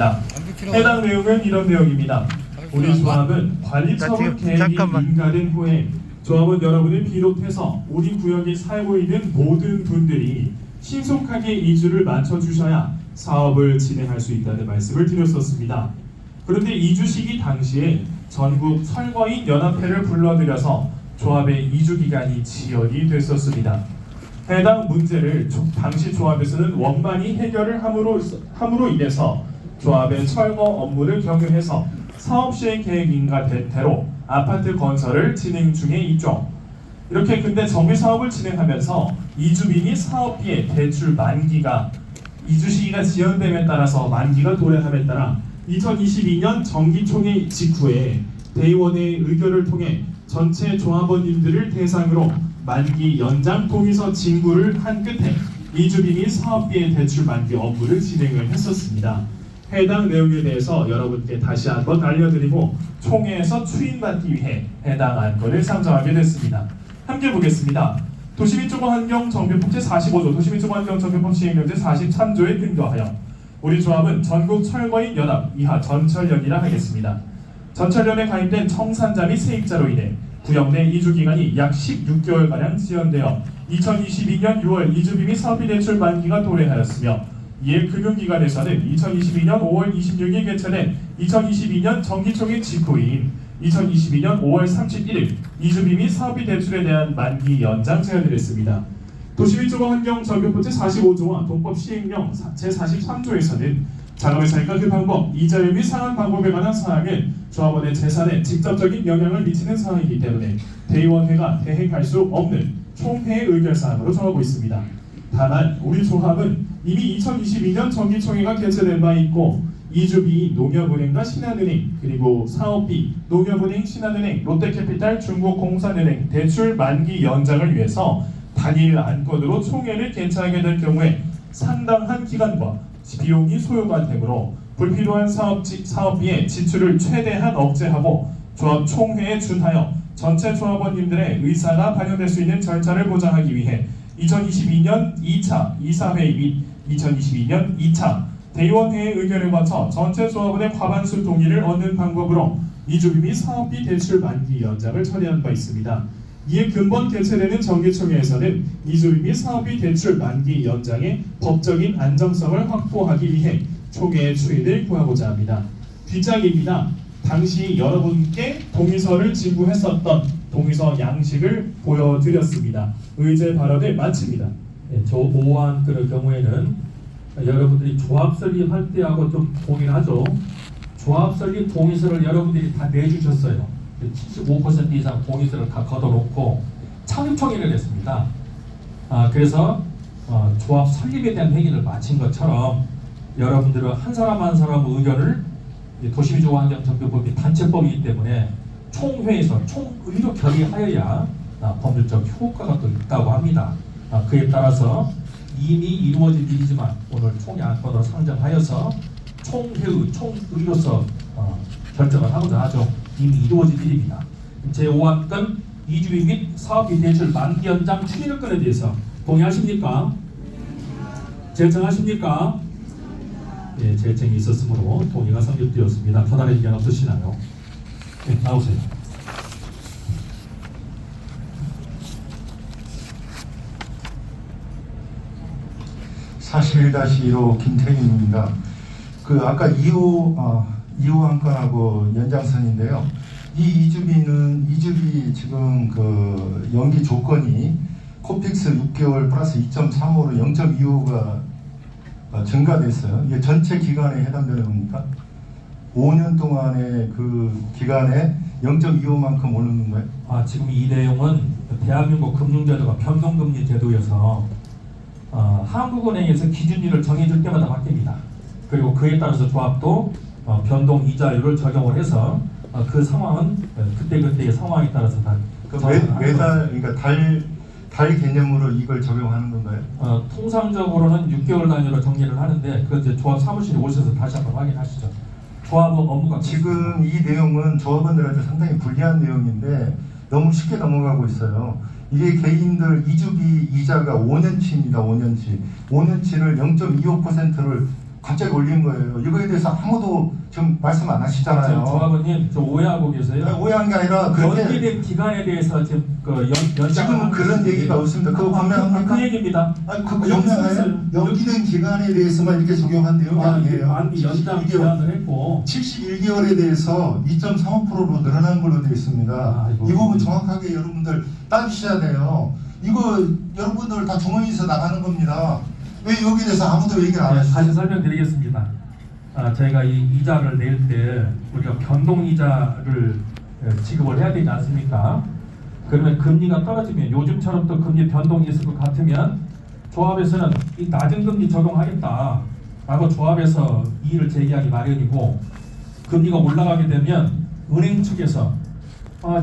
해당 내용은 이런 내용입니다. 우리 조합은 관리처분 계획이 인가된 후에 조합은 여러분을 비롯해서 우리 구역에 살고 있는 모든 분들이 신속하게 이주를 맞춰주셔야 사업을 진행할 수 있다는 말씀을 드렸었습니다. 그런데 이주 시기 당시에 전국 철거인 연합회를 불러들여서 조합의 이주 기간이 지연이 됐었습니다. 해당 문제를 당시 조합에서는 원만히 해결을 함으로 인해서 조합의 철거 업무를 경유해서 사업 시행 계획 인가된 대로 아파트 건설을 진행 중에 있죠. 이렇게 근데 정비 사업을 진행하면서 이주민이 사업비의 대출 만기가 이주 시기가 지연됨에 따라서 만기가 도래함에 따라 2022년 정기총회 직후에 대의원의 의결을 통해 전체 조합원님들을 대상으로 만기 연장 동의서 진구를 한 끝에 이주민이 사업비의 대출 만기 업무를 진행을 했었습니다. 해당 내용에 대해서 여러분께 다시 한번 알려드리고 총회에서 추인받기 위해 해당 안건을 상정하게 됐습니다. 함께 보겠습니다. 도시민주거환경정비법 제45조 도시민주거환경정비법 시행령 제43조에 근거하여 우리 조합은 전국 철거인 연합 이하 전철연이라 하겠습니다. 전철연에 가입된 청산자 및 세입자로 인해 구역 내 이주 기간이 약 16개월가량 지연되어 2022년 6월 이주비 및 사업비 대출 만기가 도래하였으며 이에 금융기관에서는 2022년 5월 26일 개최된 2022년 정기총회 직후인 2022년 5월 31일 이주비 및 사업비 대출에 대한 만기 연장 제안을 했습니다. 도시민주거환경정비법 제45조와 동법 시행령 제43조에서는 자금의 사용과 그 방법, 이자율 및 상환 방법에 관한 사항은 조합원의 재산에 직접적인 영향을 미치는 사항이기 때문에 대의원회가 대행할 수 없는 총회의 의결사항으로 정하고 있습니다. 다만 우리 조합은 이미 2022년 정기총회가 개최된 바 있고 이주비 농협은행과 신한은행 그리고 사업비 농협은행, 신한은행, 롯데캐피탈, 중국공산은행 대출 만기 연장을 위해서 단일 안건으로 총회를 개최하게 될 경우에 상당한 기간과 비용이 소요가 되므로 불필요한 사업비의 지출을 최대한 억제하고 조합 총회에 준하여 전체 조합원님들의 의사가 반영될 수 있는 절차를 보장하기 위해 2022년 2차 이사회의 및 2022년 2차 대의원회의 의견을 거쳐 전체 조합원의 과반수 동의를 얻는 방법으로 이주비 및 사업비 대출 만기 연장을 처리한 바 있습니다. 이에 근본 개최되는 정기총회에서는 이주비 및 사업비 대출 만기 연장의 법적인 안정성을 확보하기 위해 총회의 추인을 구하고자 합니다. 뒷장입니다. 당시 여러분께 동의서를 진구했었던 동의서 양식을 보여드렸습니다. 의제 발언을 마칩니다. 네, 저 5안 그 경우에는 여러분들이 조합 설립할 때하고 좀 동일하죠. 조합 설립 동의서를 여러분들이 다 내주셨어요. 75% 이상 동의서를 다 걷어놓고 창립총회를 했습니다. 그래서 조합 설립에 대한 회의를 마친 것처럼 여러분들은 한 사람 한 사람 의견을 도시민주거환경정비법이 단체법이기 때문에 총회에서 총의로 결의하여야 법률적 효과가 또 있다고 합니다. 그에 따라서 이미 이루어진 일이지만 오늘 총회 안건으로 상정하여서 총의로서 결정을 하고자 하죠. 이미 이루어진 일입니다. 제5안건 이주비 및 사업비 대출 만기 연장 추진을 건에 대해서 동의하십니까? 제청하십니까? 예, 제청이 있었으므로 동의가 성립되었습니다. 더 다른 의견 없으시나요? 네, 나오세요. (41-1호) 김태균입니다. 아까 2호 안건하고 연장선인데요. 이 이주비 지금 연기 조건이 코픽스 6개월 플러스 2.35로 0.25가 증가됐어요. 이게 전체 기간에 해당되는 겁니까? 5년 동안의 그 기간에 0.25만큼 오르는 거예요? 지금 이 내용은 대한민국 금융제도가 변동금리 제도여서 한국은행에서 기준율을 정해줄 때마다 바뀝니다. 그리고 그에 따라서 조합도 변동 이자율을 적용을 해서 그 상황은 그때그때의 상황에 따라서 다 매달 그러니까 달 개념으로 이걸 적용하는 건가요? 통상적으로는 6개월 단위로 정리를 하는데 그 이제 조합 사무실에 오셔서 다시 한번 확인하시죠. 조합은 업무가 지금 이 내용은 조합원들한테 상당히 불리한 내용인데 너무 쉽게 넘어가고 있어요. 이게 개인들 이주비 이자가 5년치입니다. 5년치를 0.25%를 갑자기 올린 거예요. 이거에 대해서 아무도 지금 말씀 안 하시잖아요. 조합원님 저 오해하고 계세요. 아니, 오해한 게 아니라 그렇게 연기된 기간에 대해서 지금 연장을 지금은 그런 얘기가 없습니다. 그거 분명합니까? 그 얘기입니다. 아니, 그 분명해요. 연기된 기간에 대해서만 이렇게 적용한 내용이 아니에요. 만기 연장 기한을 했고 71개월에 대해서 2.35%로 늘어난 걸로 되어 있습니다. 아이고. 이 부분 정확하게 여러분들 따지셔야 돼요. 이거 여러분들 다 주머니에서 나가는 겁니다. 왜 여기에 대해서 아무도 얘기를 안 하시죠? 다시 설명드리겠습니다. 저희가 이 이자를 낼 때 우리가 변동 이자를 지급을 해야 되지 않습니까? 그러면 금리가 떨어지면 요즘처럼 또 금리 변동이 있을 것 같으면 조합에서는 이 낮은 금리 적용하겠다라고 조합에서 이의를 제기하기 마련이고, 금리가 올라가게 되면 은행 측에서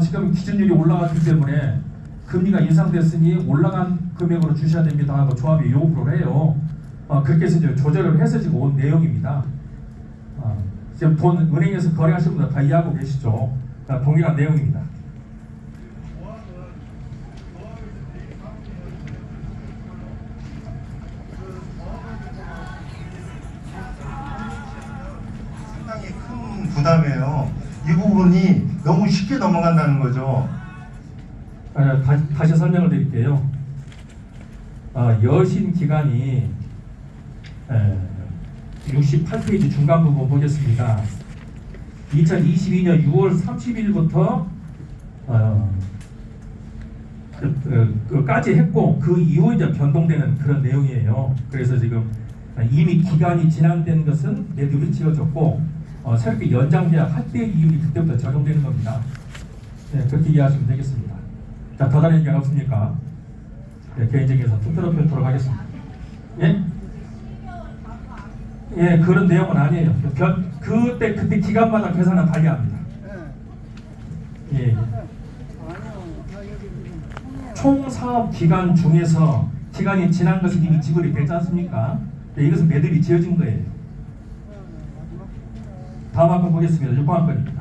지금 기준율이 올라갔기 때문에 금리가 인상됐으니 올라간 금액으로 주셔야 됩니다 하고 조합이 요구를 해요. 그렇게 해서 이제 조절을 해서 지금 온 내용입니다. 지금 돈 은행에서 거래하시는 분들 다 이해하고 계시죠? 동일한 내용입니다. 상당히 큰 부담이에요. 이 부분이 너무 쉽게 넘어간다는 거죠. 다시 설명을 드릴게요. 여신 기간이 68페이지 중간 부분 보겠습니다. 2022년 6월 30일부터 까지 했고, 그 이후 이제 변동되는 그런 내용이에요. 그래서 지금 이미 기간이 지난된 것은 매듭이 지어졌고, 새롭게 연장 계약할 때 이율이 그때부터 적용되는 겁니다. 네, 그렇게 이해하시면 되겠습니다. 자, 더 다른 얘기가 없습니까? 네, 개인적에서 투표로 표토록 하겠습니다. 예? 예, 그런 내용은 아니에요. 그때 기간마다 계산은 달리합니다. 예. 총 사업 기간 중에서 기간이 지난 것은 이미 지불이 되지 않습니까? 네, 이것은 매듭이 지어진 거예요. 다음 한번 보겠습니다. 6번 한 건입니다.